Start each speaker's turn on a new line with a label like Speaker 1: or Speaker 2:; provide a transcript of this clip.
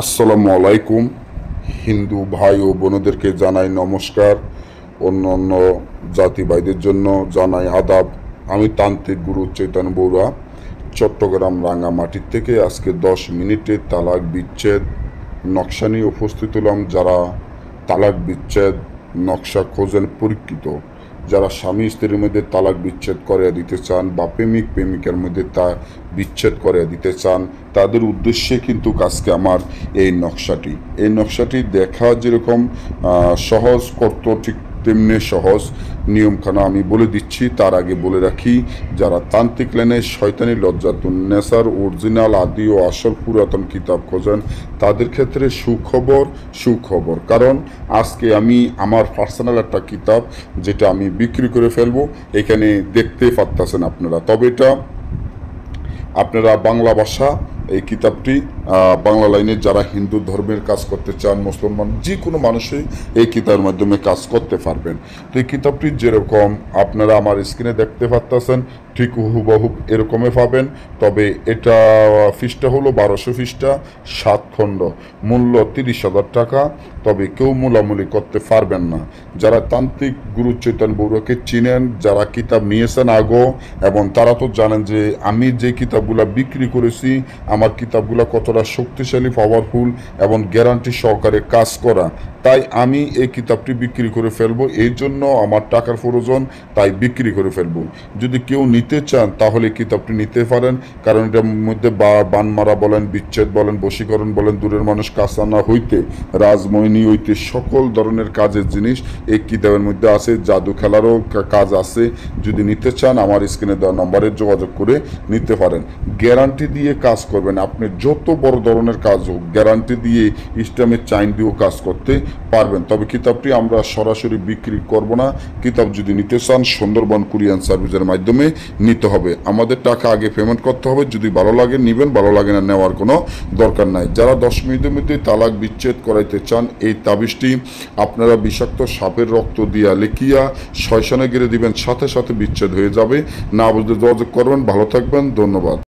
Speaker 1: আসসালামু আলাইকুম। হিন্দু ভাই ও বোনদেরকে জানাই নমস্কার। অন্য অন্য জাতি ভাইদের জন্য জানাই আদাব। আমি তান্ত্রিক গুরু চৈতন্য বড়ুয়া, চট্টগ্রাম রাঙ্গামাটির থেকে আজকে 10 মিনিটে তালাক বিচ্ছেদ নকশা নিয়ে উপস্থিত হলাম। যারা তালাক বিচ্ছেদ নকশা খোঁজেন পরীক্ষিত, যারা স্বামী স্ত্রীর মধ্যে তালাক বিচ্ছেদ করে দিতে চান বা প্রেমিক প্রেমিকার মধ্যে তা বিচ্ছেদ করে দিতে চান, তাদের উদ্দেশ্যে কিন্তু আজকে আমার এই নকশাটি দেখা যেরকম সহজ, করত ঠিক তেমনি সহজ। নিয়মখানা আমি বলে দিচ্ছি। তার আগে বলে রাখি, যারা তান্ত্রিক লাইনে শয়তানি লজ্জাতুন নেসার অরিজিনাল আদি ও আসল পুরাতন কিতাব খোঁজেন, তাদের ক্ষেত্রে সুখবর। কারণ আজকে আমি আমার পার্সোনাল একটা কিতাব যেটা আমি বিক্রি করে ফেলবো, এখানে দেখতেই পারতেছেন আপনারা। তবে এটা আপনারা বাংলা ভাষা, এই কিতাবটি বাংলা লাইনে যারা হিন্দু ধর্মের কাজ করতে চান, মুসলমান যে কোনো মানুষই এই কিতাবের মাধ্যমে কাজ করতে পারবেন। তো এই কিতাবটি যেরকম আপনারা আমার স্ক্রিনে দেখতে পাচ্ছেন, ঠিক হুবহু এরকমই পাবেন। তবে এটা ফিসটা হলো 1200 ফিসটা, 7 খণ্ড, মূল্য 30,000 টাকা। তবে কেউ মূলামূলি করতে পারবেন না। যারা তান্ত্রিক গুরু চৈতন্য বড়ুয়াকে চিনেন, যারা কিতাব নিয়েছেন আগো, এবং তারা তো জানেন যে আমি যে কিতাবগুলো বিক্রি করেছি, আমার কিতাবগুলো কতটা শক্তিশালী, পাওয়ারফুল এবং গ্যারান্টি সহকারে কাজ করা। তাই আমি এই কিতাবটি বিক্রি করে ফেলবো। এই জন্য আমার টাকার প্রয়োজন, তাই বিক্রি করে ফেলবো। যদি কেউ নিতে চান তাহলে কিতাবটি নিতে পারেন। কারণ এটার মধ্যে বানমারা বলেন, বিচ্ছেদ বলেন, বশীকরণ বলেন, দূরের মানুষ কাছানা হইতে, রাজময়নী হইতে সকল ধরনের কাজের জিনিস এই কিতাবের মধ্যে আছে। জাদু খেলারও কাজ আছে। যদি নিতে চান আমার স্ক্রিনে দেওয়া নম্বরে যোগাযোগ করে নিতে পারেন। গ্যারান্টি দিয়ে কাজ করবেন। আপনি যত বড় ধরনের কাজ হোক, গ্যারান্টি দিয়ে ইসলামের চাইন দিয়েও কাজ করতে পারবেন। তবে কিতাবটি আমরা সরাসরি বিক্রি করব না। কিতাব যদি নিতে চান সুন্দরবন কুরিয়ান সার্ভিসের মাধ্যমে নিতে হবে। আমাদের টাকা আগে পেমেন্ট করতে হবে। যদি ভালো লাগে নিবেন, ভালো লাগে না নেওয়ার কোনো দরকার নাই। যারা 10 মিনিটের মধ্যে তালাক বিচ্ছেদ করাইতে চান, এই তাবিজটি আপনারা বিষাক্ত সাপের রক্ত দিয়া লেখিয়া শয়তানে গেড়ে দিবেন, সাথে সাথে বিচ্ছেদ হয়ে যাবে। না বুঝতে যোগাযোগ করবেন। ভালো থাকবেন, ধন্যবাদ।